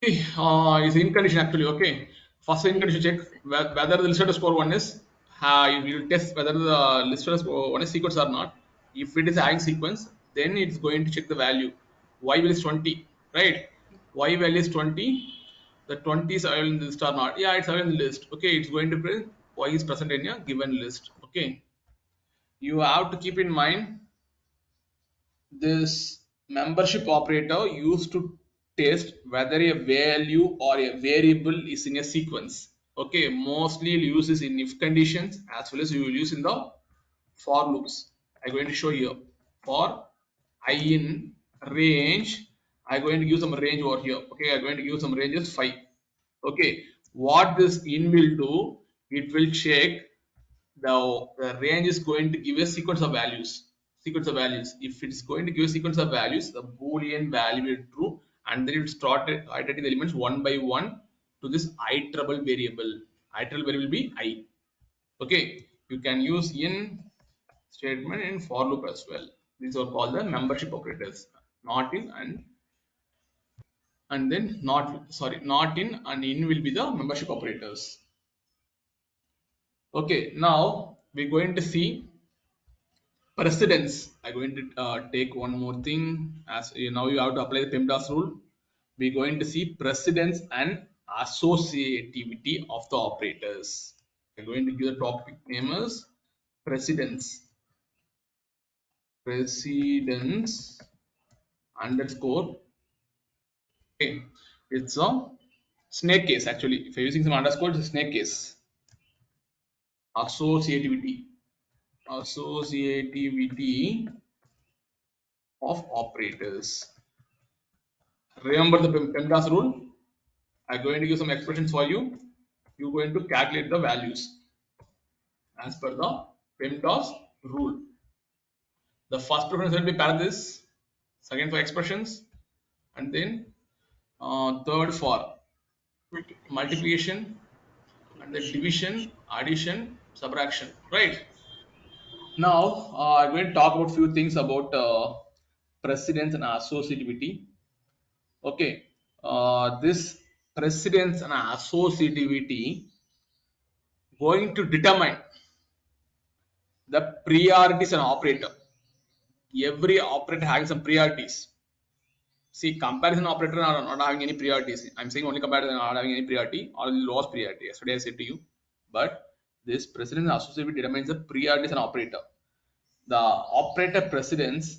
is in condition actually. Okay, first in condition check whether the listed score one is. You will test whether the listed score one is sequence or not. If it is having sequence, then it's going to check the value. Y value is 20, right? Y value is 20. The 20 is available in the list or not? Yeah, it's available in the list. Okay, it's going to print Y is present in a given list. Okay, you have to keep in mind this membership operator used to test whether a value or a variable is in a sequence. Okay, mostly you'll use this in if conditions as well as you will use in the for loops. I'm going to show you for I in range. I'm going to use some range over here. Okay, I'm going to use some ranges 5. Okay, what this in will do, it will check the range is going to give a sequence of values. Sequence of values. If it's going to give a sequence of values, the boolean value will true, and then it started iterating the elements one by one to this iterable variable. Iterable variable will be I. Okay, you can use in statement in for loop as well. These are called the membership operators. Not in and then not sorry not in and in will be the membership operators. Okay, now we're going to see precedence. I'm going to take one more thing. As you now you have to apply the PEMDAS rule. We're going to see precedence and associativity of the operators. I'm going to give the topic name as precedence. Precedence underscore. Okay, it's a snake case actually. If you're using some underscore, it's a snake case. Associativity. Associativity of operators. Remember the PEMDAS rule. I'm going to give some expressions for you. You're going to calculate the values as per the PEMDAS rule. The first preference will be parenthesis, second for expressions, and then third for multiplication, and then division, addition, subtraction. Right. Now I'm going to talk about few things about precedence and associativity. Okay. This precedence and associativity going to determine the priorities and operator. Every operator having some priorities. See, comparison operator are not having any priorities. I'm saying only comparison are not having any priority or lost priority. Yesterday I said to you, but this precedence associativity determines the priorities and operator. The operator precedence.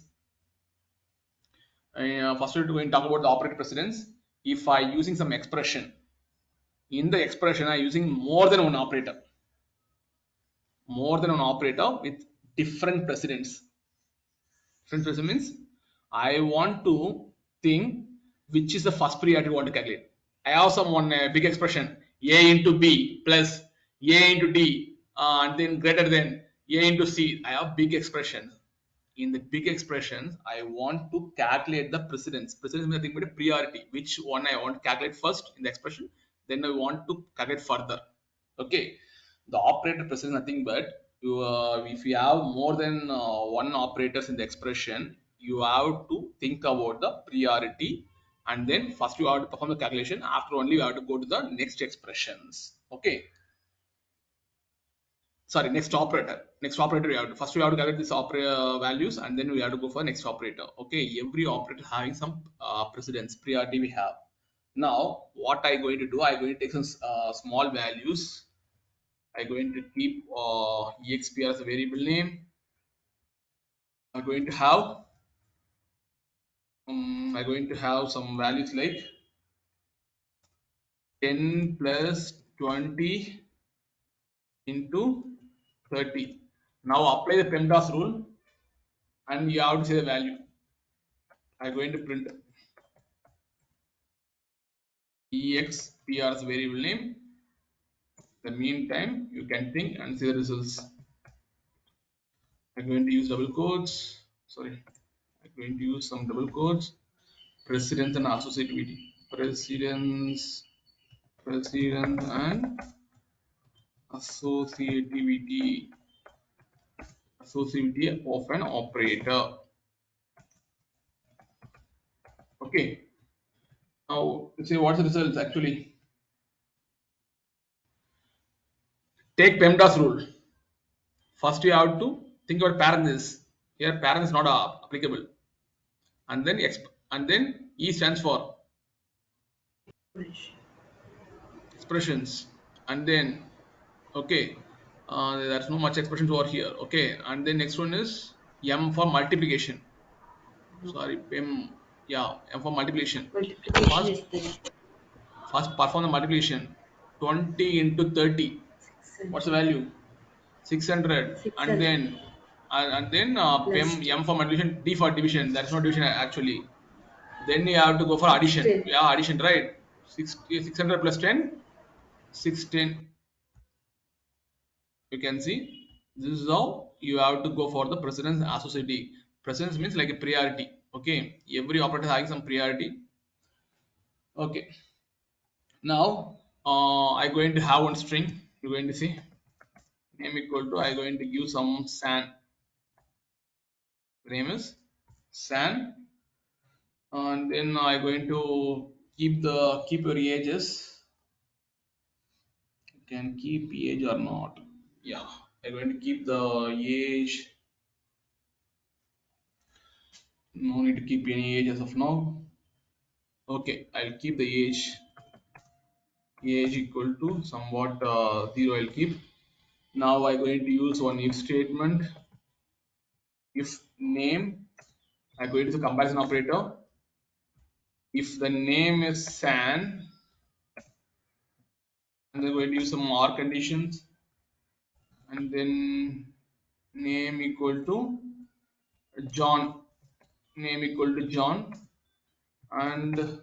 First, we're going to talk about the operator precedence. If I using some expression, in the expression I using more than one operator with different precedents. Different precedent means I want to think which is the first priority I want to calculate. I have some one big expression a into b plus a into d and then greater than a into c. I have big expressions. In the big expressions, I want to calculate the precedence. Precedence means nothing but a priority. Which one I want to calculate first in the expression, then I want to calculate further. Okay, the operator precedence nothing but if you have more than one operators in the expression, you have to think about the priority, and then first you have to perform the calculation. After only you have to go to the next expressions. Okay, sorry, next operator we have to first we have to calculate this operator values, and then we have to go for next operator. Okay, every operator having some precedence priority we have. Now what I going to do, I going to take some small values. I going to keep exp as a variable name. I'm going to have I'm going to have some values like 10 plus 20 into 30. Now apply the PEMDAS rule. and you have to say the value. I'm going to print expr as variable name. The meantime, you can think and see the results. I'm going to use double quotes. Sorry, I'm going to use some double quotes. Precedence and associativity. Precedence and associativity. Associativity of an operator. Okay. Now, let's see what's the results actually. Take PEMDAS rule. First, you have to think about parenthesis. Here, parenthesis is not applicable. And then E stands for Expression. expressions. And then, okay, there's no much expressions over here. Okay, and then next one is M for multiplication. No. Sorry, M. Yeah, M for multiplication. Multiplication First, is there. first perform the multiplication. 20 into 30. What's the 600. value? 600. And 600 then plus M 10. for multiplication, D for division. There's no division actually. Then you have to go for addition. 16. Yeah, addition, right? 600 plus 10, 610. You can see this is how you have to go for the precedence associativity. Precedence means like a priority. Okay, every operator having some priority. Okay, now I'm going to have one string. You're going to see name equal to I'm going to give some san. Name is san, and then I'm going to keep your ages. You can keep age or not. Yeah, I'm going to keep the age. No need to keep any age as of now. Okay, I'll keep the age equal to somewhat 0. I'll keep. Now I'm going to use one if statement. If name, I'm going to the comparison operator. If the name is San, and then going to use some more conditions, and then name equal to John. Name equal to John, and then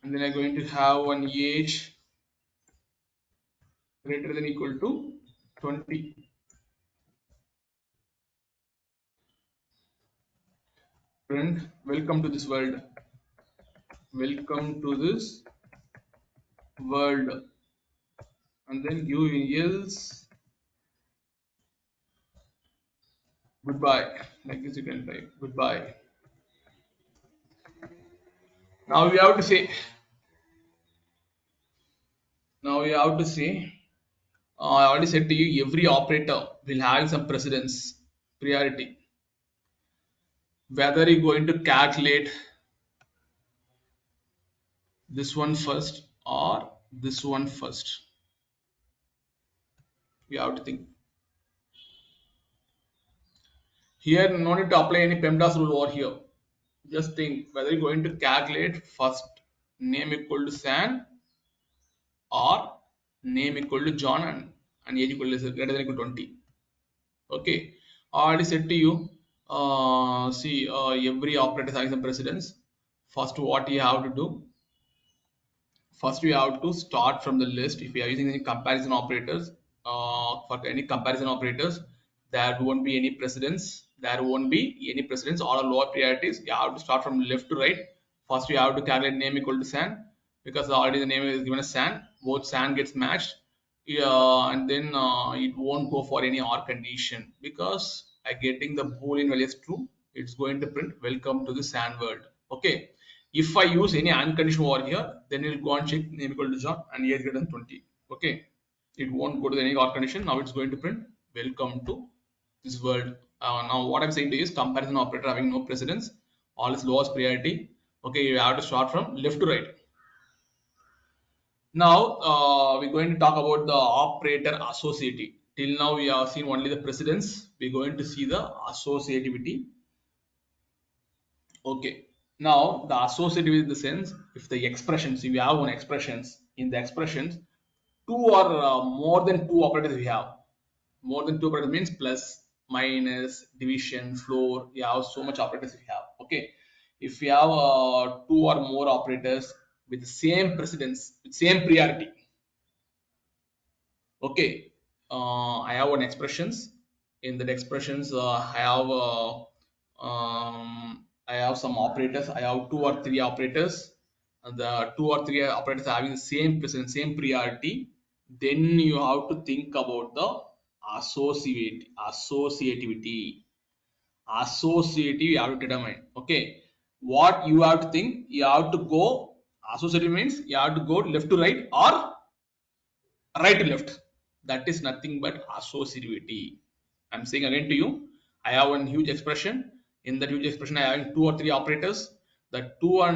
I'm going to have one age greater than equal to 20. Friend, welcome to this world. Welcome to this world. And then give else goodbye. Like this you can type goodbye. Now we have to say. Now we have to say. I already said to you, every operator will have some precedence, priority. Whether you're going to calculate this one first or this one first, you have to think. Here, no need to apply any PEMDAS rule over here. Just think whether you're going to calculate first name equal to San or name equal to John and age equal to greater than equal to 20. Okay, I already said to you, see, every operator has some precedence. First, what you have to do, first we have to start from the list. If we are using any comparison operators, for any comparison operators, there won't be any precedence. There won't be any precedence. All are lower priorities. You have to start from left to right. First, we have to calculate name equal to San, because already the name is given as San. Both San gets matched. Yeah, and then it won't go for any OR condition, because getting the boolean value as true, it's going to print welcome to the San world. Okay, if I use any AND condition over here, then it will go and check name equal to John and age greater than 20. Okay, it won't go to any OR condition. Now it's going to print welcome to this world. Now what I'm saying to you is comparison operator having no precedence, all is lowest priority. Okay, you have to start from left to right. Now we're going to talk about the operator associativity. Till now we have seen only the precedence. We're going to see the associativity. Okay. Now the associativity in the sense, if the expressions, if you have one expressions, in the expressions, two or more than two operators we have. More than two operators means plus. minus, division, floor. You have so much operators you have. Okay, if you have two or more operators with the same precedence, with same priority. Okay, I have one expressions. In that expressions, I have some operators. I have two or three operators. And the two or three operators having the same precedence, same priority. Then you have to think about the associativity. Associative you have to determine. Okay, what you have to think? You have to go. Associative means you have to go left to right or right to left. That is nothing but associativity. I'm saying again to you, I have one huge expression. In that huge expression I have two or three operators. The two or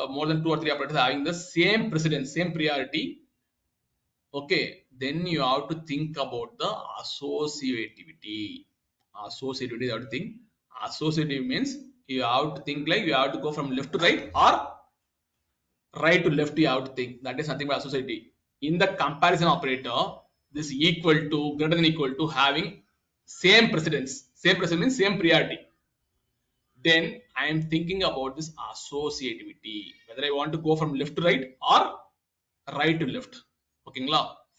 more than two or three operators having the same precedence, same priority. Okay, then you have to think about the associativity. Associativity, you have to think. Associative means you have to think like you have to go from left to right or right to left you have to think. That is nothing but associativity. In the comparison operator, this equal to, greater than equal to, having same precedence. Same precedence means same priority. Then I am thinking about this associativity, whether I want to go from left to right or right to left. Okay,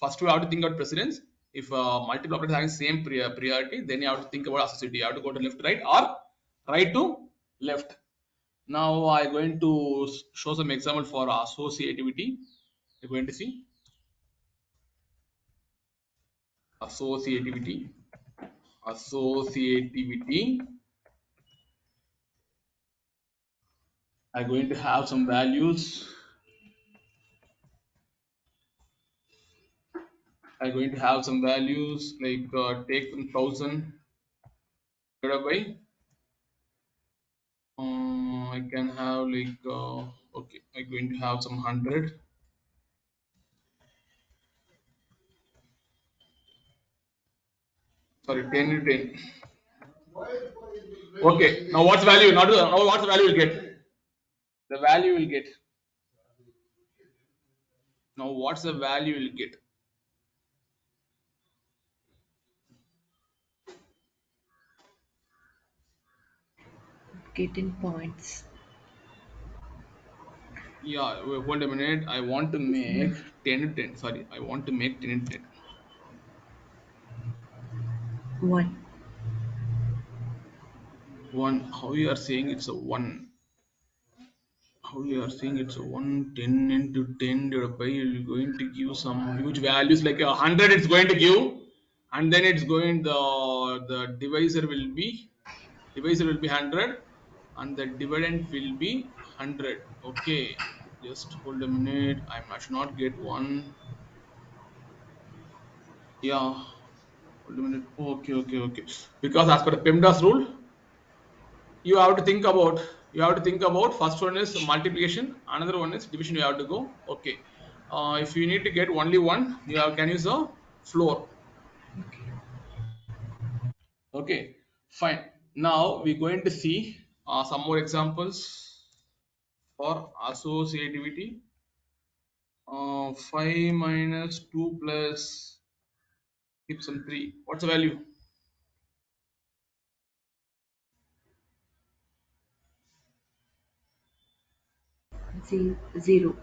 first we have to think about precedence. If multiple operators having same priority, then you have to think about associativity. You have to go to left to right or right to left. Now I'm going to show some example for associativity. You're going to see associativity. Associativity. I'm going to have some values. I'm going to have some values like take 1000 divided by. I can have like okay. I'm going to have some 100. Sorry, 10 to 10. Okay. Now what's value? Now what's the value will get? The value will get. Now what's the value will get? Getting points. Yeah, hold a minute. I want to make 10 to 10. Sorry, I want to make 10 to 10. 1. 1. How you are saying it's a 1? How you are saying it's a 1? 10 into 10 divided by, you're going to give some huge values like 100 it's going to give, and then it's going, the divisor will be 100 and the dividend will be 100. Okay, just hold a minute. I should not get one. Yeah, hold a minute. Okay, okay, okay. Because as per the PEMDAS rule, you have to think about first one is multiplication, another one is division. You have to go. Okay. If you need to get only one, you can use a floor. Okay, fine. Now we're going to see some more examples for associativity. 5 minus 2 plus keep some 3. What's the value? 0. 0.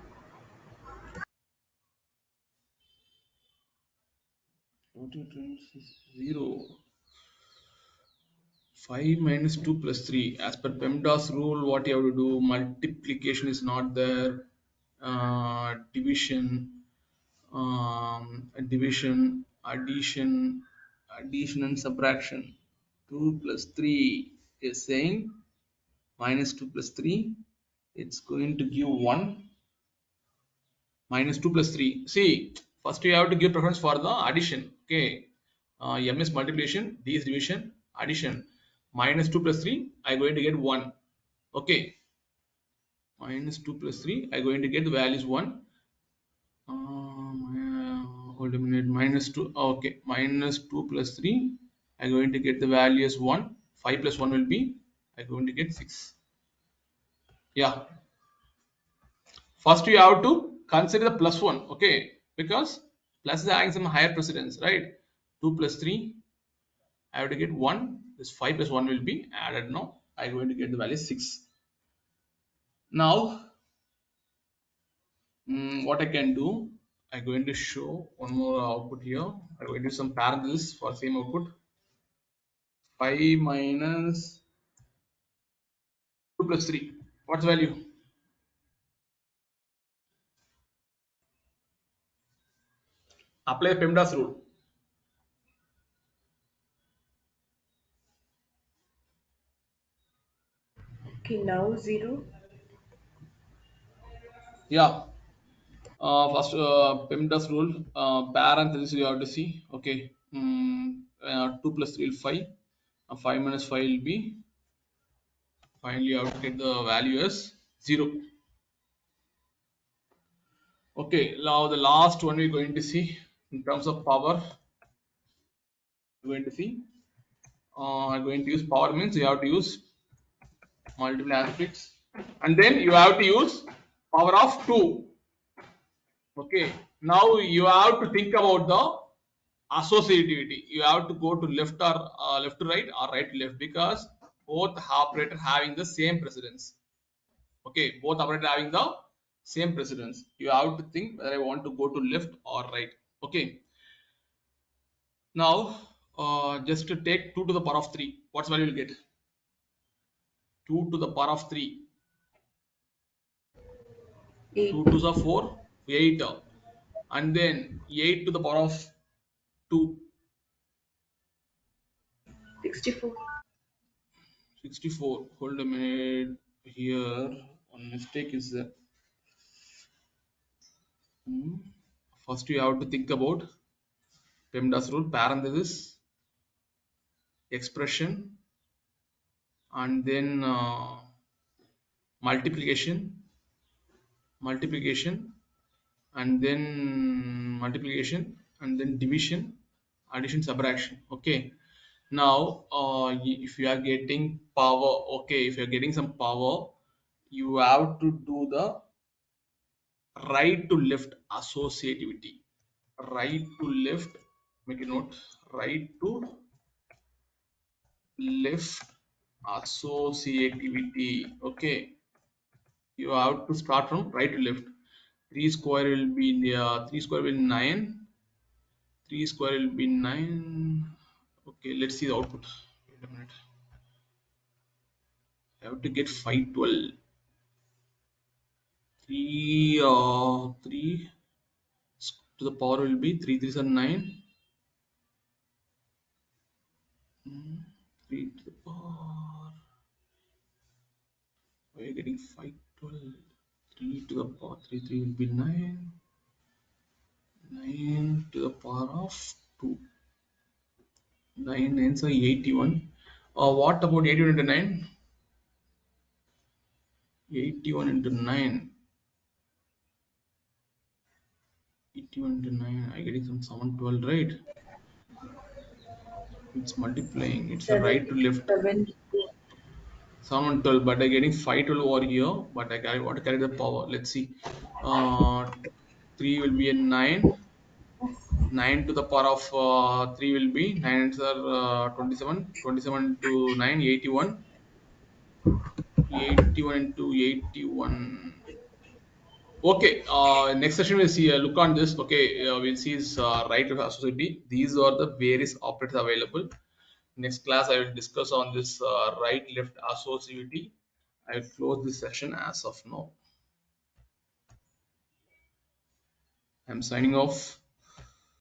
5 minus 2 plus 3. As per PEMDAS rule, what you have to do, multiplication is not there. Division, division, addition and subtraction. 2 plus 3 is saying minus 2 plus 3. It's going to give 1. Minus 2 plus 3. See, first you have to give preference for the addition. Okay. M is multiplication, D is division, addition. Minus 2 plus 3, I'm going to get 1. Okay. Minus 2 plus 3, I'm going to get the value is 1. Hold a minute. Minus 2. Okay. Minus 2 plus 3, I'm going to get the value as 1. 5 plus 1 will be, I'm going to get 6. Yeah. First you have to consider the plus 1. Okay. Because plus is having some higher precedence, right? 2 plus 3, I have to get 1. This 5 plus 1 will be added now. I'm going to get the value 6. Now, what I can do, I'm going to show one more output here. I'm going to do some parentheses for same output. 5 minus 2 plus 3. What's the value? Apply PEMDAS rule. Okay, now 0. Yeah. First, PEMDAS rule. Parenthesis you have to see. Okay. 2 plus 3 will 5. 5 minus 5 will be. Finally, you have to get the value as 0. Okay. Now, the last one we're going to see in terms of power. We're going to see. I'm going to use power means you have to use multiple aspects. And then you have to use power of 2. Okay. Now, you have to think about the associativity. You have to go to left or left to right or right to left because both operator having the same precedence. Okay, both operator having the same precedence. You have to think whether I want to go to left or right. Okay. Now, just to take 2 to the power of 3. What's value you will get? 2 to the power of 3. 2 8. to the 4, 8. And then 8 to the power of 2, 64. 64. Hold a minute here. One mistake is there. First, you have to think about PEMDAS rule, parenthesis, expression, and then multiplication, multiplication, and then multiplication, and then division, addition, subtraction. Okay. Now, if you are getting power, okay, if you are getting some power, you have to do the right to left associativity. Right to left, make a note, right to left associativity. Okay, you have to start from right to left. 3 square will be 3 square will be 9. 3 square will be 9. Okay, let's see the output. Wait a minute. I have to get 512. 3 3 to the power will be 3 3s are 9. 3 to the power. We are getting 512. 3 to the power 3 3 will be 9. 9 to the power of 2. 9 nines are 81. What about 81 into 9? 81 into 9. 81 into 9. I getting some 712, right? It's multiplying. It's a right to left. 77. 712, but I getting 512 over here. But I want to carry the power. Let's see. 3 will be a 9. 9 to the power of 3 will be 9 are 27. 27 to 9, 81. 81 into 81. Okay, next session we'll see. Look on this. Okay, we'll see is right of associativity. These are the various operators available. Next class, I will discuss on this right-left associativity. I will close this session as of now. I'm signing off.